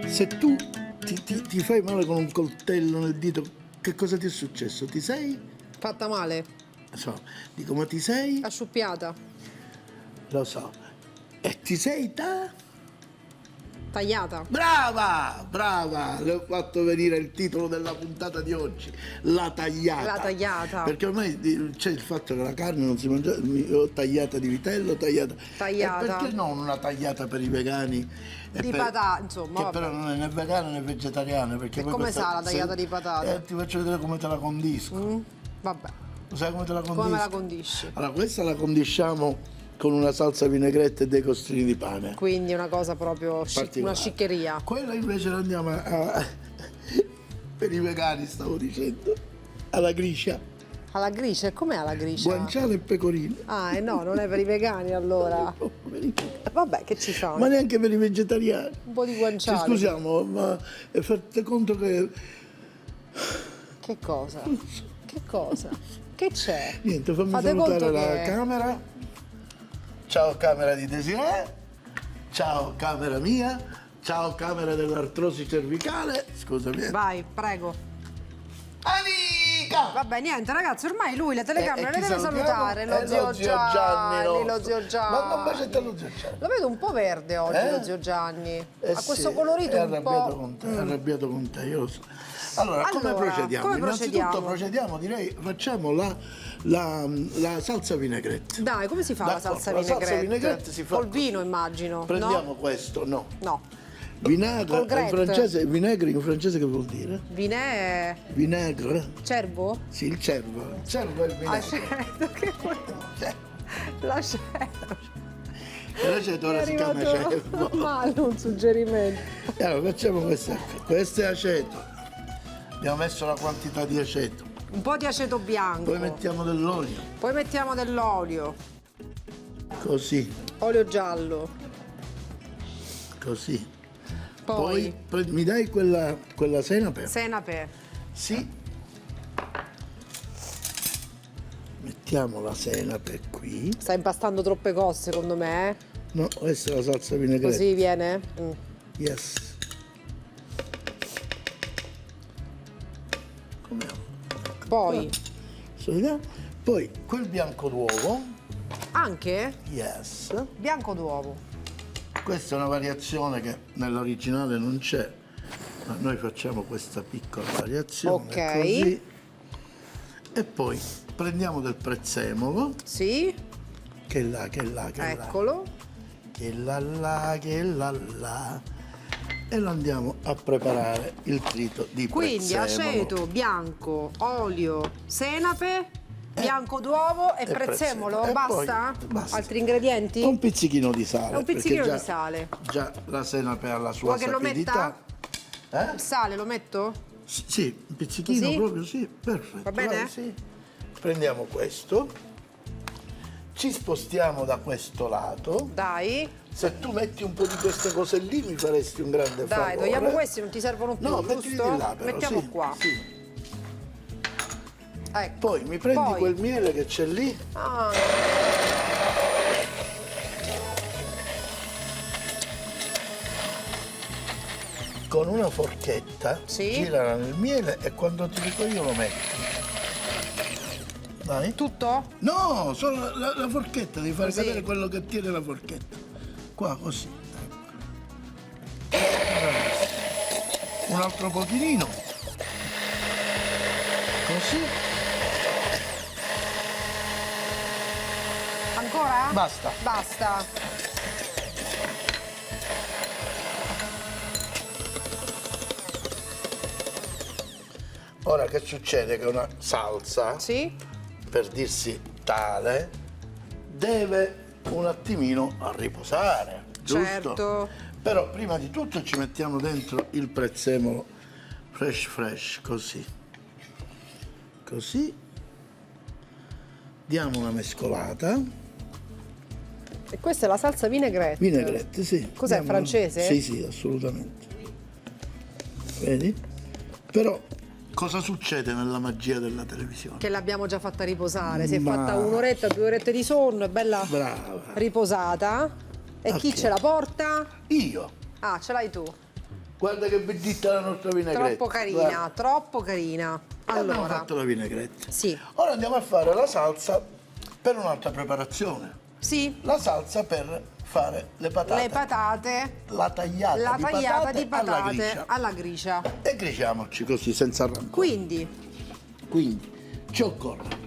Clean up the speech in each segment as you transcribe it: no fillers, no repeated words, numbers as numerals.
Se tu ti fai male con un coltello nel dito, che cosa ti è successo? Ti sei? Fatta male, So, dico, ma ti sei? asciuppiata, Lo so. E ti sei tagliata. Brava, brava! Le ho fatto venire il titolo della puntata di oggi, la tagliata. La tagliata. Perché ormai c'è il fatto che la carne non si mangia, ho tagliata di vitello, tagliata. Tagliata. E perché non una tagliata per i vegani? Di patate, insomma, Che vabbè. però non è né vegana né vegetariana. Perché E poi come questa- sa la tagliata di patate? ti faccio vedere come te la condisco. Vabbè, Lo sai come te la condisco? come la condisci? Allora, questa la condisciamo con una salsa vinaigrette e dei costrini di pane. Quindi una cosa proprio una Particolare. sciccheria. Quella invece la andiamo per i vegani, stavo dicendo, alla gricia, Alla gricia, e com'è alla gricia? guanciale e pecorino. Ah, no, non è per i vegani allora. Vabbè, che ci fa? Ma neanche per i vegetariani. Un po' di Ci guanciale. scusiamo, ma fate conto che Che cosa? Che cosa? Che c'è? niente, fammi Fate salutare conto la che- camera. Ciao camera di Desiree, ciao camera mia, ciao camera dell'artrosi cervicale, scusami. Vai, prego. Amica! Vabbè, niente, ragazzi, ormai lui le telecamere chi le deve salutiamo? salutare. Lo zio Gianni, nostro. lo zio Gianni. Ma non baciate lo zio Gianni. Lo vedo un po' verde oggi, Eh? lo zio Gianni. Ha Sì, questo colorito è un arrabbiato po'. con te, è arrabbiato con te, io lo so. Allora, come Allora, procediamo? come Innanzitutto procediamo? direi, facciamo la salsa vinaigrette. Dai, come si fa la D'accordo, salsa la salsa vinaigrette? vinaigrette si fa Col così. vino, immagino. Prendiamo questo, no. No. Vinagre, Col Gret. vinagre in francese che vuol dire? Vinè. Vinagre? Cervo? Sì, il cervo. Il cervo è il vinagre. Aceto, che vuoi? Cioè, L'aceto. l'aceto ora È si chiama arrivato cervo. male un suggerimento. E allora facciamo questo è aceto. Abbiamo messo la quantità di aceto. Un po' di aceto bianco. Poi mettiamo dell'olio. Poi mettiamo dell'olio. Così, Olio giallo. così. Poi, Mi dai quella senape? senape. Sì. Mettiamo la senape qui. Sta impastando troppe cose, secondo me, eh? No, questa è la salsa vinaigrette. Così viene? Yes. Come Poi, Poi quel bianco d'uovo. anche Yes. bianco d'uovo. Questa è una variazione che nell'originale non c'è, ma noi facciamo questa piccola variazione. Ok. Così. E poi prendiamo del prezzemolo, Sì, che è là, che è là, che è là. eccolo. Che è là, che è là. E lo andiamo a preparare il trito di Quindi prezzemolo. aceto, bianco, olio, senape, bianco d'uovo e prezzemolo. E Basta? poi basta. Altri ingredienti? Un pizzichino di sale. Un pizzichino perché di sale. Già la senape ha la sua Vuoi che lo sapidità. Il sale lo metto? Sì, un pizzichino Così? proprio, sì, perfetto. Va bene? Vai, sì. Prendiamo questo, ci spostiamo da questo lato. Dai, Se tu metti un po' di queste cose lì mi faresti un grande favore. dai, togliamo questi, non ti servono più, No, mettili giusto? di là però, Mettiamo sì, qua. sì. Ecco. Poi mi prendi Poi. quel miele che c'è lì. Ah, Con una forchetta, Sì. girala nel miele e quando ti dico io lo metti. Dai. tutto? No, solo la forchetta, devi far Così. vedere quello che tiene la forchetta. Qua, così. Un altro pochino. Così. Ancora? Basta. Basta. Ora che succede? Che una salsa, Sì? per dirsi tale, deve un attimino riposare, giusto? Certo. Però prima di tutto ci mettiamo dentro il prezzemolo fresh, così. Così. Diamo una mescolata. E questa è la salsa vinaigrette. Vinaigrette, sì. Cos'è, Diamo- francese? Sì, assolutamente. Vedi? Però cosa succede nella magia della televisione? Che l'abbiamo già fatta riposare. Si è Ma- fatta un'oretta, 2 orette di sonno, è bella Brava. riposata. E chi Ok. ce la porta? Io. Ah, ce l'hai tu. Guarda che bellita la nostra vinaigretta. Troppo carina, Guarda. troppo carina. Abbiamo Allora, fatto la vinaigretta. sì, Ora andiamo a fare la salsa per un'altra preparazione. sì, La salsa per fare le patate. le patate, La tagliata, la tagliata di alla patate gricia. alla gricia. E griciamoci così, senza rancore. Quindi ci occorre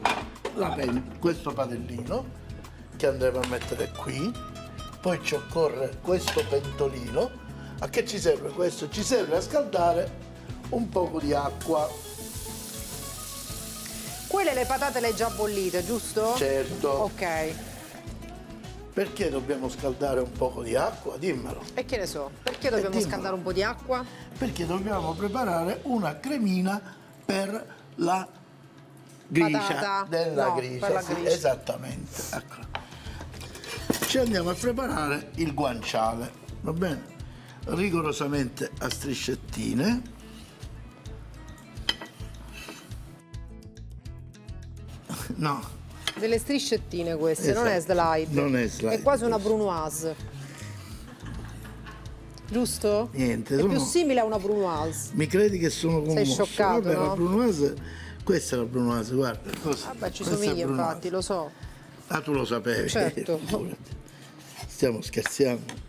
questo padellino che andremo a mettere qui, poi ci occorre questo pentolino. A che ci serve questo? Ci serve a scaldare un poco di acqua. Quelle le patate le hai già bollite, giusto? Certo. Ok. Perché dobbiamo scaldare un poco di acqua? Dimmelo. E che ne so, perché dobbiamo dimmelo. scaldare un po' di acqua? Perché dobbiamo preparare una cremina per la gricia. Patata? Della No, gricia. per la Sì, gricia. esattamente. Ecco. Ci andiamo a preparare il guanciale, va bene? Rigorosamente a striscettine. No, Delle striscettine queste, non è Esatto, slide. non è slide È quasi una questo. brunoise. Giusto? Niente, È sono- più simile a una brunoise. mi credi che sono commosso? scioccato, Vabbè, no? la brunoise, questa è la brunoise, guarda. Così. Vabbè, ci Questa è somiglia brunoise. infatti, lo so. Ah, tu lo sapevi? Certo. Figurati. Stiamo scherzando.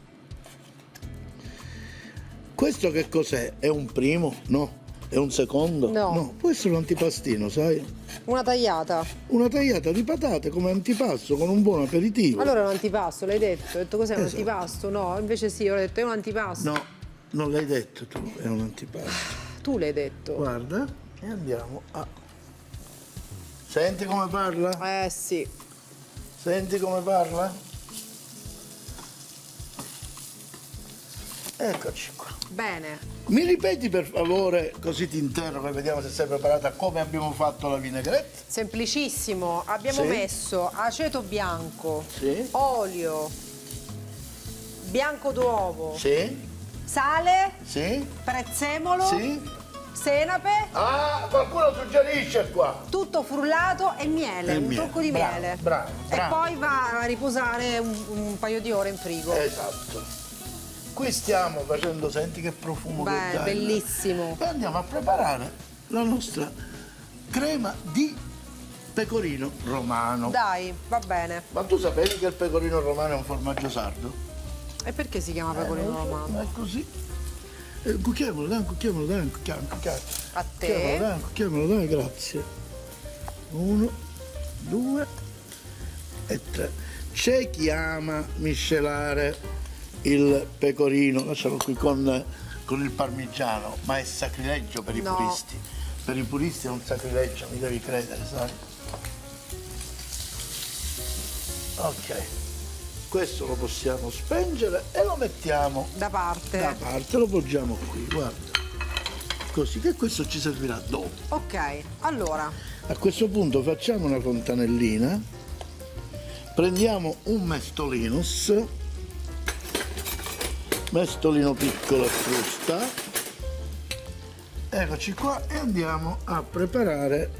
Questo che cos'è? È un primo? No. È un secondo? No. Può essere un antipastino, sai? Una tagliata. Una tagliata di patate come antipasto con un buon aperitivo. Allora è un antipasto, l'hai detto? Hai detto cos'è un Esatto. antipasto? No, invece sì, io ho detto è un antipasto. No, non l'hai detto tu, è un antipasto. Tu l'hai detto. Guarda, e andiamo a... Senti come parla? Sì. Senti come parla? Eccoci qua. Bene. Mi ripeti per favore, così ti interrogo e vediamo se sei preparata come abbiamo fatto la vinaigrette? Semplicissimo. Abbiamo Sì. messo aceto bianco, Sì. olio, bianco d'uovo, Sì? sale, Sì? prezzemolo, Sì? senape, Ah, qualcuno suggerisce qua. tutto frullato e miele, E un miele. tocco di Bravo, miele. bravo, E bravo. poi va a riposare un paio di ore in frigo. Esatto. Qui stiamo facendo, senti che profumo che Beh, dà. bellissimo. E andiamo a preparare la nostra crema di pecorino romano. Dai, va bene. Ma tu sapevi che il pecorino romano è un formaggio sardo? E perché si chiama pecorino Non so, romano? ma è così. Cucchiamolo, dai, cucchiamolo, dai, cucchiamolo. A Cucchiamolo, te. dai, cucchiamolo, dai, grazie. 1, 2 e 3. C'è chi ama miscelare il pecorino, lascialo qui con il parmigiano, ma è sacrilegio per i No. puristi. Per i puristi è un sacrilegio, mi devi credere, sai? Ok, questo lo possiamo spengere e lo mettiamo Da parte. da parte, lo poggiamo qui, guarda. Così che questo ci servirà dopo. Ok, allora, A questo punto facciamo una fontanellina, prendiamo un mestolino piccolo a frusta, eccoci qua e andiamo a preparare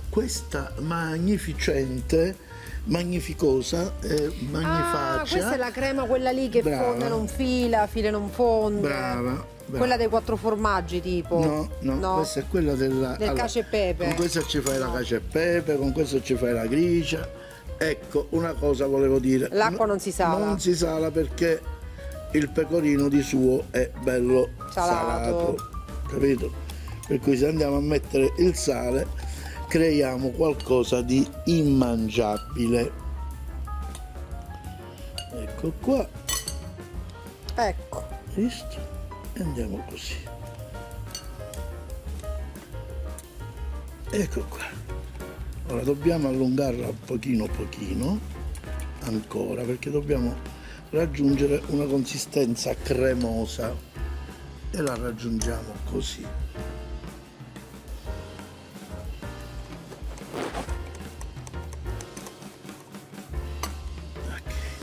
questa magnificosa, magnifica. questa è la crema quella lì che Brava. fonde non fila, file non fonde. Brava. Quella dei 4 formaggi tipo. No, questa è quella Del cacio e pepe. Con questa ci fai la cacio e pepe, con questo ci fai la gricia. Ecco, una cosa volevo dire. L'acqua non si sala. Non si sala perché il pecorino di suo è bello Salato. capito? Per cui se andiamo a mettere il sale creiamo qualcosa di immangiabile. Ecco qua, Ecco. visto? E andiamo così. Ecco qua. Ora dobbiamo allungarla pochino ancora perché dobbiamo raggiungere una consistenza cremosa e la raggiungiamo così.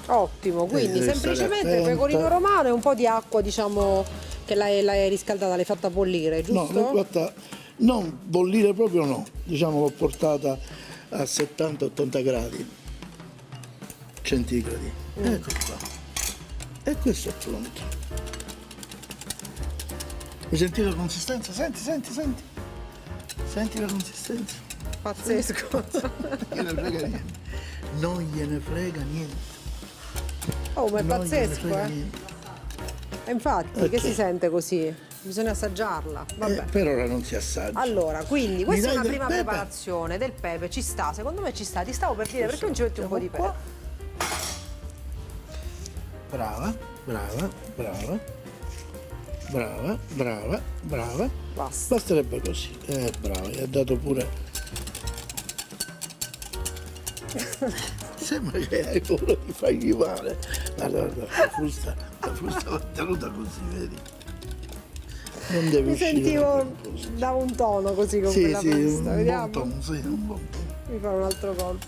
Ottimo, quindi devi stare semplicemente attenta. pecorino romano e un po' di acqua, diciamo, che l'hai riscaldata, l'hai fatta bollire, No, giusto? l'ho fatta non bollire proprio no, diciamo l'ho portata a 70-80 gradi centigradi. Ecco qua. E questo è pronto. Mi senti la consistenza? Senti, senti, senti. Senti la consistenza. Pazzesco. Non gliene frega niente. Non gliene frega niente. Oh, ma è Non gliene pazzesco, frega eh. niente. E infatti, che si sente così? Bisogna assaggiarla. Vabbè. Per ora non si assaggia. Allora, quindi questa è dai una del prima pepe? preparazione del pepe, ci sta, secondo me ci sta. Ti stavo per dire perché non ci metti un po' di Qua. pepe. Brava, brava, brava. Brava, brava, brava. Basta. Basterebbe così. Brava, gli ha dato pure. Sembra che hai paura di fargli male. Guarda, guarda, la frusta l'ha tenuta così, vedi? Non deve Mi uscire sentivo, dal frusta. dava un tono così con Sì, quella sì, frusta, un vediamo. buon tono, sì, un buon tono. Mi fa un altro colpo.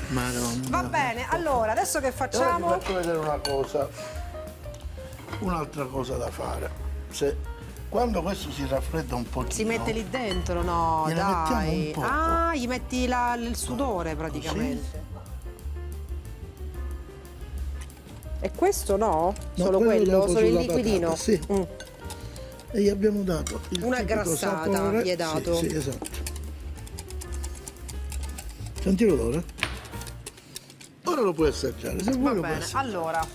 Madonna. Va bene, allora, adesso che Ora ti facciamo? faccio vedere una cosa, un'altra cosa da fare. Quando questo si raffredda un pochino, Si mette lì dentro, no, gliene mettiamo dai. un poco. Ah, gli metti il sudore praticamente. E questo no? No, Solo quello quello? dopo Solo il sulla liquidino? patata, sì. Mm. E gli abbiamo dato il Una tipico grassata, sapore. gli hai dato. Sì, sì, esatto. Senti l'odore? Ora lo puoi assaggiare, se Va vuoi lo puoi bene, assaggiare. allora.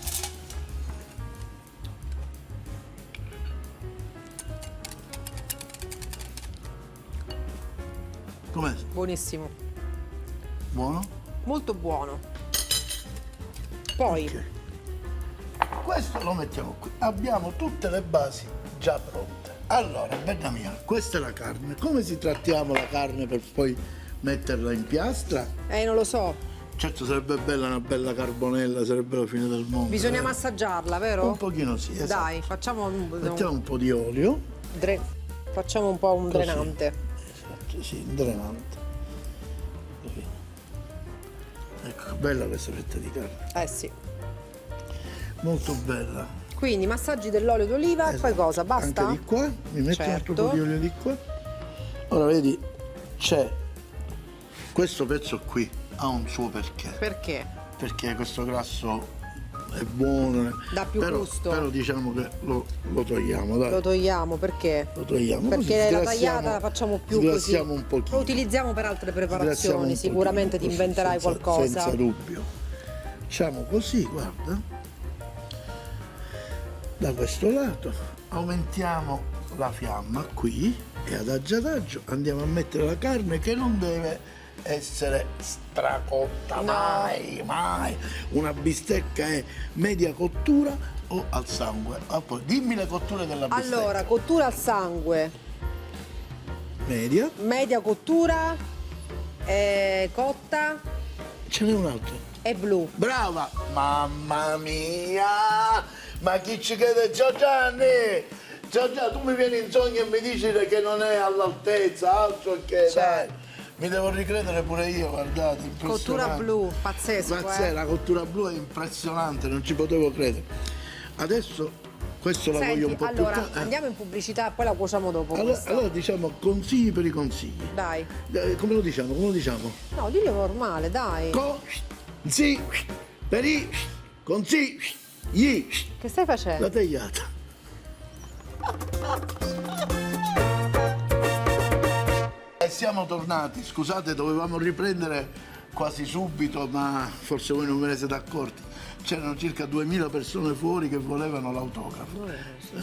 Com'è? Buonissimo, Buono? molto buono. Poi, Ok. Questo lo mettiamo qui. Abbiamo tutte le basi già pronte. Allora, bella mia, questa è la carne. Come si trattiamo la carne per poi metterla in piastra? non lo so, Certo sarebbe bella una bella carbonella, sarebbe la fine del mondo. bisogna massaggiarla, vero? Un pochino sì, esatto. Dai, facciamo Mettiamo un po' di olio. facciamo un po' un Così. drenante. Esatto, sì, un drenante. Così. Ecco, bella questa fetta di carne. Eh sì. Molto bella. Quindi massaggi dell'olio d'oliva e poi Esatto. cosa? Basta? Anche di qua, mi metto un altro Certo. po' di olio di qua. Ora vedi, c'è questo pezzo qui, ha un suo perché. Perché? Perché questo grasso è buono. Dà più gusto. Però diciamo che lo togliamo, dai. Lo togliamo perché? Lo togliamo. Perché così la sgrassiamo- tagliata la facciamo più così. sgrassiamo un pochino. Lo utilizziamo per altre Sgrassiamo preparazioni, un sicuramente ti pochino, così, inventerai senza- qualcosa. Senza dubbio. Facciamo così, guarda. Da questo lato aumentiamo la fiamma qui e adagio andiamo a mettere la carne che non deve essere stracotta, No. mai. Una bistecca è media cottura o al sangue. Ah, poi dimmi le cotture della bistecca. Allora, cottura al sangue, Media, media cottura, cotta ce n'è un altro. e blu. Brava! Mamma mia! Ma chi ci crede? Gianni! Gianni, tu mi vieni in sogno e mi dici che non è all'altezza, altro che Cioè. dai! Mi devo ricredere pure io, guardate, impressionante. Cottura blu, pazzesco, La cottura blu è impressionante, non ci potevo credere. Adesso questo la voglio un po' allora, più... andiamo in pubblicità e poi la cuociamo dopo. questa. Allora diciamo consigli per i consigli. Dai. Come lo diciamo? Come lo diciamo? No, dillo normale, dai. Consigli per i consigli. Che stai facendo? La tagliata. E siamo tornati, scusate, dovevamo riprendere quasi subito, ma forse voi non ve ne siete accorti. C'erano circa 2000 persone fuori che volevano l'autografo.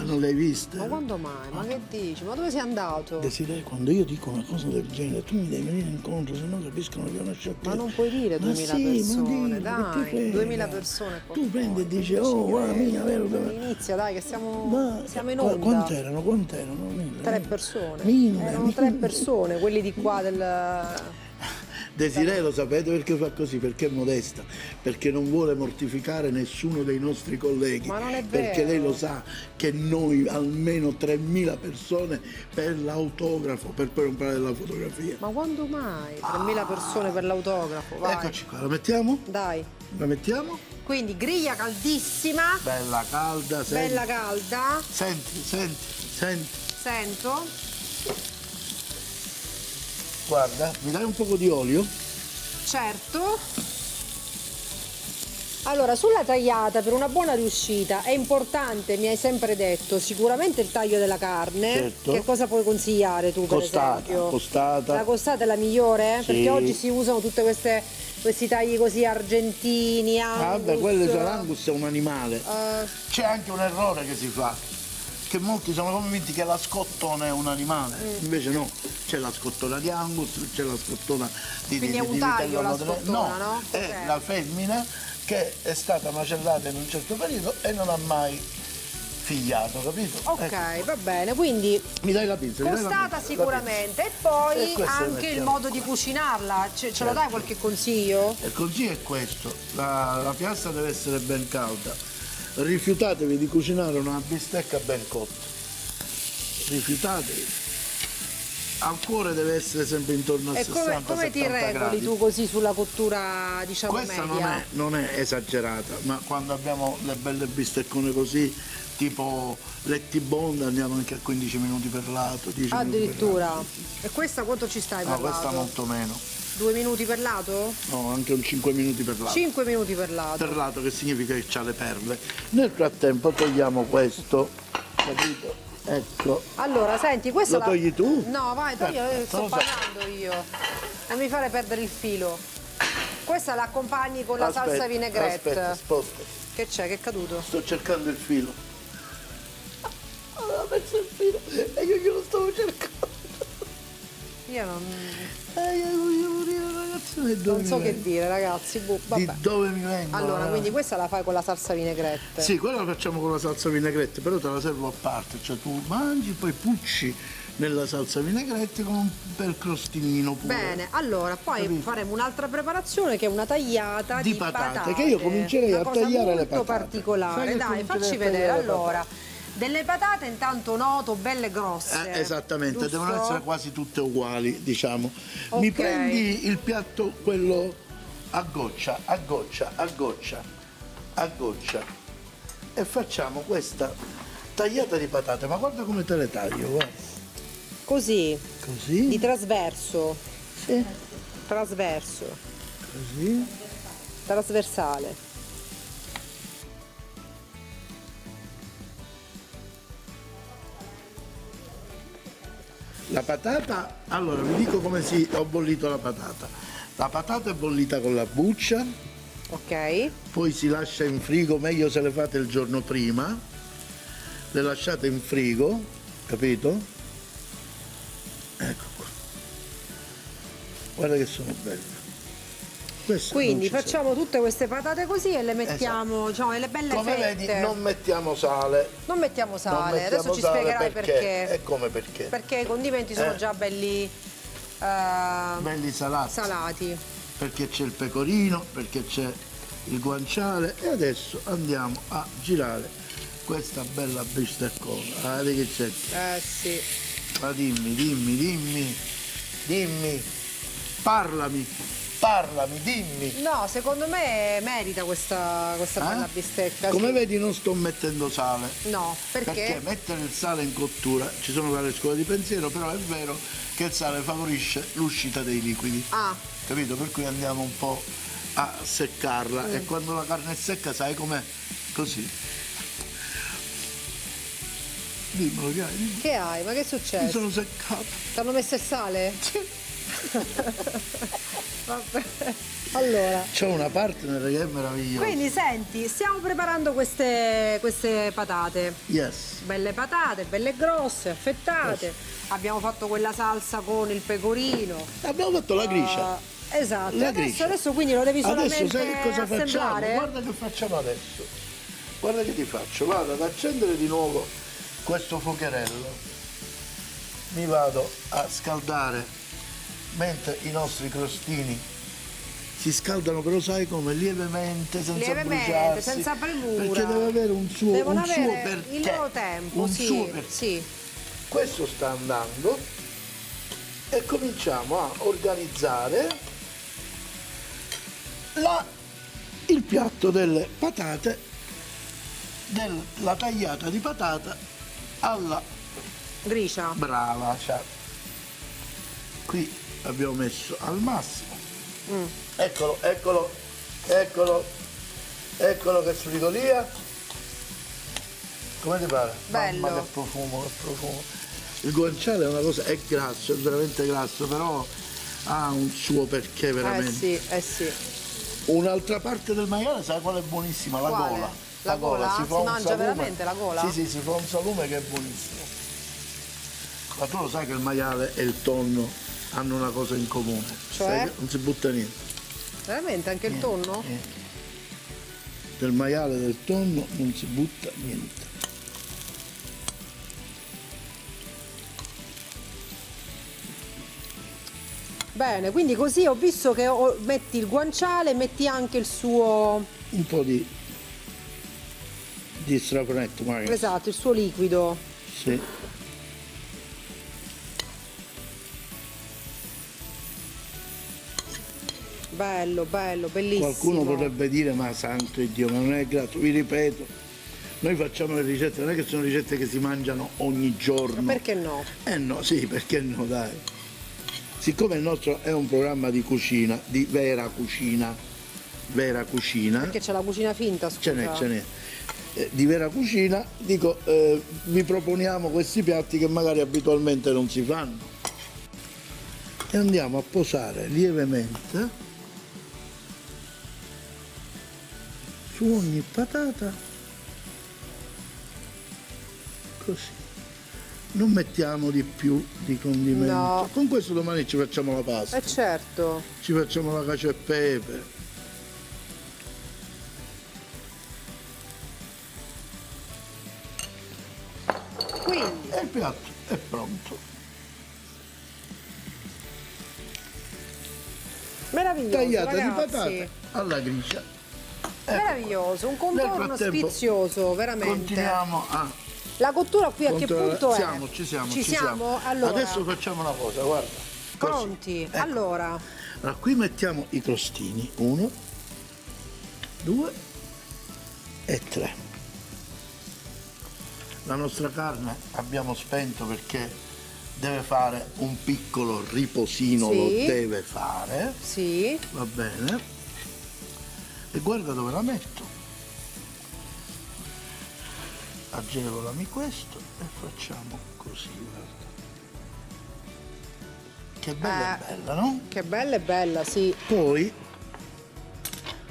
Non le hai viste? Ma quando mai? Ma che dici? Ma dove sei andato? Desiree, quando io dico una cosa del genere, tu mi devi venire incontro, se no capiscono che è una sciocchezza. Ma non puoi dire 2000 persone, dai, 2000 persone qua Tu prendi e fuori, dici, non ci oh, guarda, credo. mia, vero? Inizia, dai, che siamo in onda. Quant'erano? Quant'erano? 3 persone. 1000, Erano 3 1000. persone, quelli di qua del... Desiree lo sapete perché fa così? Perché è modesta, perché non vuole mortificare nessuno dei nostri colleghi. Ma non è perché vero. lei lo sa che noi almeno 3000 persone per l'autografo, per poi non parlare della fotografia. Ma quando mai? 3000 persone per l'autografo, vai. Eccoci qua, la mettiamo? Dai. La mettiamo? Quindi griglia caldissima, Bella calda, senti. bella calda, Senti. sento. Guarda, mi dai un poco di olio? Certo. Allora, sulla tagliata per una buona riuscita è importante, mi hai sempre detto, sicuramente il taglio della carne. Certo. Che cosa puoi consigliare tu, per esempio? Costata. La costata è la migliore? Sì. Perché oggi si usano tutte questi tagli così argentini, Angus. Vabbè, quello l'Angus è un animale. C'è anche un errore che si fa, che molti sono convinti che la scottona è un animale, invece no, c'è la scottona di Angus, c'è la scottona di Quindi è un vitello taglio la moderne. scottona, no? È Ok. la femmina che è stata macellata in un certo periodo e non ha mai figliato, capito? Ok, Ecco. va bene, quindi Mi dai la pizza? mi dai la costata pizza, sicuramente e E poi questa la anche il mettiamo modo di qua. cucinarla, ce lo dai qualche consiglio? E il consiglio è questo, la piastra deve essere ben calda, rifiutatevi di cucinare una bistecca ben cotta, rifiutatevi, al cuore deve essere sempre intorno a E 60-70 come ti regoli gradi. tu così sulla cottura, diciamo, Questa media? non è esagerata, ma quando abbiamo le belle bisteccone così, tipo letti bond, andiamo anche a 15 minuti per lato, 10 minuti per Addirittura. lato. E questa quanto ci stai No, per questa lato? molto meno, 2 minuti per lato? no, anche un 5 minuti per lato. 5 minuti per lato. Per lato, che significa che c'ha le perle. Nel frattempo togliamo questo, capito? Ecco, Allora, senti, questa lo togli tu? No, vai, togli, sto lo so. parlando io. Non mi fare perdere il filo. Questa la accompagni con la salsa vinaigrette. Aspetta, sposta. Che c'è? Che è caduto? Sto cercando il filo. Ho messo il filo e io glielo stavo cercando. Io non Ragazzi, di dove so mi che vengo? dire, ragazzi. Boh, Di vabbè. dove mi vengo? Allora, quindi questa la fai con la salsa vinaigrette. Sì, quella la facciamo con la salsa vinaigrette, però te la servo a parte, cioè tu mangi, poi pucci nella salsa vinaigrette con un bel crostinino pure. Bene, allora poi Capito? faremo un'altra preparazione che è una tagliata Di di patate, che io comincerei Una a cosa tagliare le molto patate. particolare. Sai che Dai, comincerei facci a vedere. tagliare le Allora, delle patate intanto noto, belle grosse. Esattamente, giusto? devono essere quasi tutte uguali, diciamo. Mi Ok. prendi il piatto, quello a goccia, a goccia, a goccia, a goccia e facciamo questa tagliata di patate, ma guarda come te le taglio, guarda. Così, Così, di trasverso, sì, così. trasversale. La patata, allora vi dico come ho bollito la patata. La patata è bollita con la buccia, Ok? poi si lascia in frigo, meglio se le fate il giorno prima, le lasciate in frigo, capito? Ecco qua. Guarda che sono belle. Queste Quindi non ci facciamo tutte queste patate così e le mettiamo, diciamo, le belle sono. Come fette. vedi non mettiamo sale. Non mettiamo sale, Non mettiamo adesso ci sale spiegherai perché. E come perché? Perché i condimenti sono già belli Belli salati. salati. Perché c'è il pecorino, perché c'è il guanciale e adesso andiamo a girare questa bella bisteccona. Ah, vedi che c'è? Sì. Ma dimmi, parlami, dimmi. No, secondo me merita questa bella bistecca. Come sì. vedi non sto mettendo sale. No, Perché perché? mettere il sale in cottura, ci sono varie scuole di pensiero, però è vero che il sale favorisce l'uscita dei liquidi. Ah, Capito? Per cui andiamo un po' a seccarla e quando la carne è secca sai com'è? Così. Dimmelo che hai, dimmi. che hai? Ma che è Mi successo? sono seccato. Ti hanno messo il sale? Vabbè. Allora. C'è una partner che è meravigliosa. Quindi senti, stiamo preparando queste patate. Yes. Belle patate, belle grosse, affettate. Abbiamo fatto quella salsa con il pecorino. Abbiamo fatto la gricia. Esatto. La Adesso, gricia. adesso quindi lo devi solamente Adesso sai che cosa facciamo? assemblare? Guarda che facciamo adesso. Guarda che ti faccio. Vado ad accendere di nuovo questo fuocherello. Mi vado a scaldare mentre i nostri crostini si scaldano, però sai come? Lievemente, senza Lievemente, bruciarsi. senza premura. Perché deve avere un suo, Devono un suo avere perché. il loro tempo, Un sì, suo perché. sì. Questo sta andando e cominciamo a organizzare il piatto delle patate, della tagliata di patata alla Gricia. brava. Cioè. Qui abbiamo messo al massimo. Eccolo. Eccolo che sfrigolia. Come ti pare? Bello. Mamma che profumo, che profumo. Il guanciale è una cosa, è grasso, è veramente grasso, però ha un suo perché veramente. Eh sì. Un'altra parte del maiale, sai qual è buonissima? La Quale? gola. La gola? Si, fa Si un mangia salume. veramente la gola? Sì, si fa un salume che è buonissimo. Ma tu lo sai che il maiale e il tonno hanno una cosa in comune. Cioè? Sai che non si butta niente. Veramente anche il tonno? Del maiale e del tonno non si butta niente. Bene, quindi così ho visto che metti il guanciale, metti anche il suo... Un po' di strafonetto magari. Esatto, il suo liquido. Sì. Bello, bellissimo. Qualcuno potrebbe dire ma santo Dio, ma non è grasso. Vi ripeto, noi facciamo le ricette, non è che sono ricette che si mangiano ogni giorno. Ma perché no? No, sì, perché no, dai. Siccome il nostro è un programma di cucina, di vera cucina, Perché c'è la cucina finta, scusa. ce n'è. Di vera cucina, dico, vi proponiamo questi piatti che magari abitualmente non si fanno. E andiamo a posare lievemente su ogni patata, così. Non mettiamo di più di condimento. No. Con questo domani ci facciamo la pasta. Certo. Ci facciamo la cacio e pepe. Quindi, E il piatto è pronto. meraviglioso, Tagliata di ragazzi. patate alla grigia. Meraviglioso, un Nel contorno frattempo sfizioso, veramente. Continuiamo a La cottura qui a che punto è? Ci siamo. Ci siamo? Allora, Adesso facciamo una cosa, guarda. Così. pronti? Ecco. Allora, Qui mettiamo i crostini. 1, 2 e 3. La nostra carne abbiamo spento perché deve fare un piccolo riposino, Sì. lo deve fare, sì, va bene? E guarda dove la metto. Agevolami questo e facciamo così, guarda. Che bella è bella, no? che bella e bella, sì. Poi,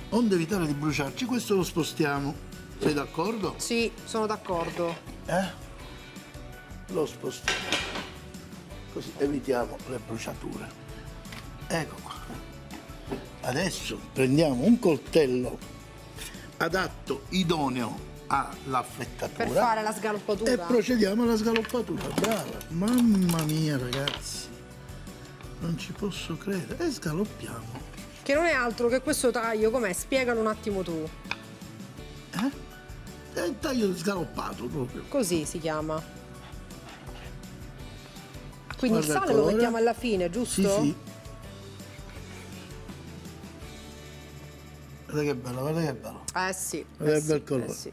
onde evitare di bruciarci, questo lo spostiamo. Sei d'accordo? Sì, sono d'accordo. Lo spostiamo. Così evitiamo le bruciature. Ecco qua. Adesso prendiamo un coltello adatto, idoneo all'affettatura. Per fare la sgaloppatura. E procediamo alla sgaloppatura. Brava. Mamma mia, ragazzi. Non ci posso credere. E sgaloppiamo. Che non è altro che questo taglio, com'è? Spiegalo un attimo tu. È il taglio sgaloppato proprio. Così si chiama. Quindi Guarda il il sale lo colore. mettiamo alla fine, giusto? Sì. Guarda che bello, guarda che bello. Sì. Guarda che sì, bel colore. sì.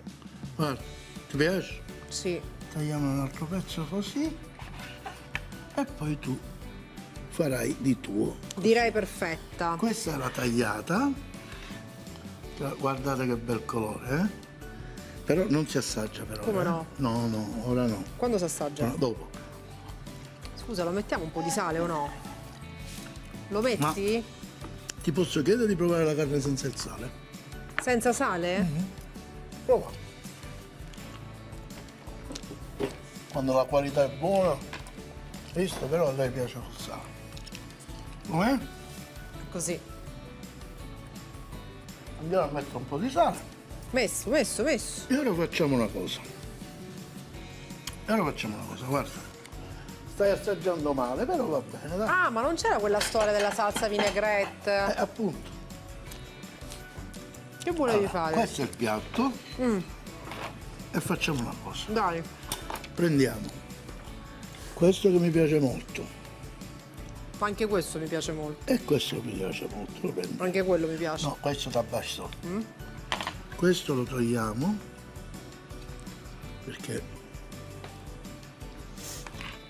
Guarda, ti piace? Sì. Tagliamo un altro pezzo così e poi tu farai di tuo. Direi perfetta. Questa è la tagliata. Guardate che bel colore, eh? Però non si assaggia però. Come no? No, ora no. Quando si assaggia? No, dopo. Scusa, lo mettiamo un po' di sale o no? Lo metti? Ti posso chiedere di provare la carne senza il sale? Senza sale? Prova. Quando la qualità è buona, visto, però a lei piace col sale. Com'è? Così. Andiamo a mettere un po' di sale. Messo. E ora facciamo una cosa. Guarda. Stai assaggiando male, però va bene, dai. Ah, ma non c'era quella storia della salsa vinaigrette? Appunto. Che volevi fare? Questo è il piatto. E facciamo una cosa. Dai. Prendiamo questo che mi piace molto Ma anche questo mi piace molto. e questo che mi piace molto. Lo prendo. Anche quello mi piace. No, questo da basso. Questo lo togliamo perché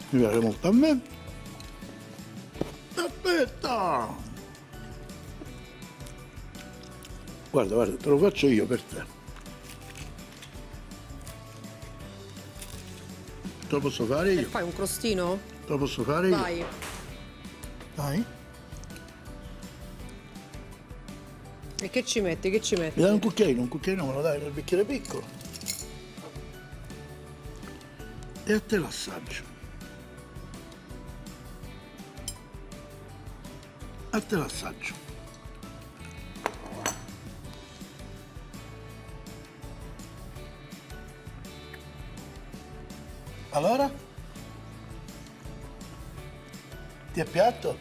mi piace molto a me. Aspetta! Guarda, guarda, te lo faccio io per te. Te lo posso fare E io? fai un crostino? Te lo posso fare io? Vai. Dai. E che ci metti? Che ci metti? Mi dai un cucchiaino me lo dai nel bicchiere piccolo. E a te l'assaggio. A te l'assaggio. Allora? Ti è piatto?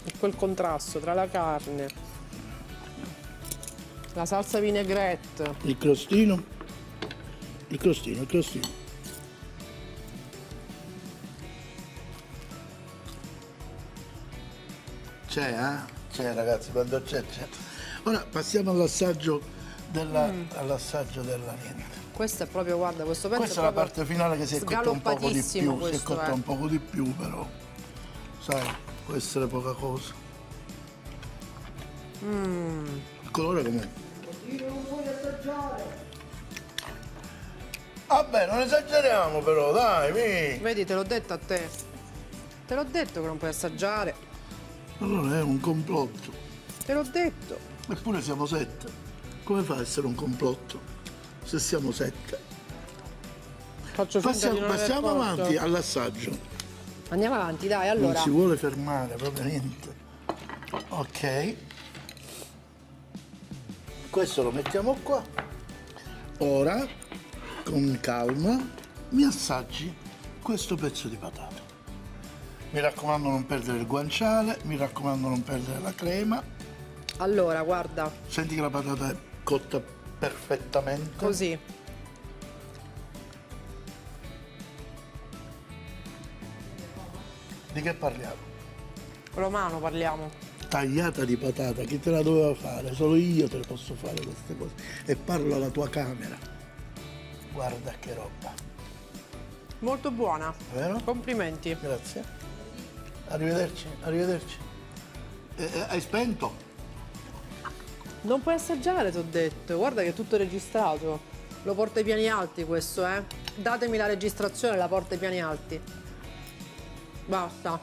E quel contrasto tra la carne, la salsa vinaigrette. Il crostino? Il crostino, il crostino. C'è, eh? C'è ragazzi, quando c'è, c'è. Ora passiamo all'assaggio della niente. Questo è proprio, guarda, questo pezzo Questa è è la proprio parte finale che si è cotta un poco di più, si è questo, cotta un poco di più però, sai, può essere poca cosa. Il colore com'è? Non voglio assaggiare. Vabbè, non esageriamo però, dai, mi. Vedi, te l'ho detto a te. Te l'ho detto che non puoi assaggiare. Allora è un complotto. Te l'ho detto. Eppure siamo 7. Come fa a essere un complotto? Se siamo 7. Faccio finta di non aver Passiamo colto. avanti all'assaggio. Andiamo avanti, dai, Non allora. si vuole fermare proprio niente. Ok. Questo lo mettiamo qua. Ora, con calma, mi assaggi questo pezzo di patata. Mi raccomando non perdere il guanciale, mi raccomando non perdere la crema. Allora, guarda, Senti che la patata è cotta perfettamente. così. Di che parliamo? Romano parliamo. Tagliata di patata, chi te la doveva fare? Solo io te le posso fare queste cose. E parlo alla tua camera. Guarda che roba. Molto buona. Vero? Complimenti. Grazie. Arrivederci, arrivederci. Hai spento? Non puoi assaggiare, ti ho detto. Guarda che è tutto registrato. Lo porta ai piani alti questo, eh. Datemi la registrazione, la porta ai piani alti. Basta.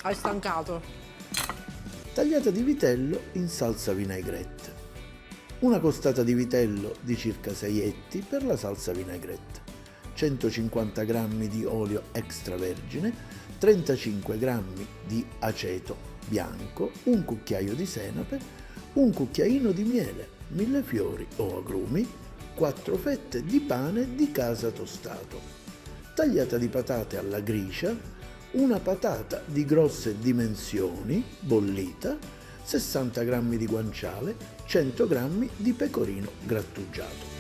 Hai stancato. Tagliata di vitello in salsa vinaigrette. Una costata di vitello di circa 6 etti per la salsa vinaigrette. 150 g di olio extravergine, 35 g di aceto bianco, un cucchiaio di senape, un cucchiaino di miele, millefiori o agrumi, 4 fette di pane di casa tostato. Tagliata di patate alla gricia, una patata di grosse dimensioni, bollita, 60 g di guanciale, 100 g di pecorino grattugiato.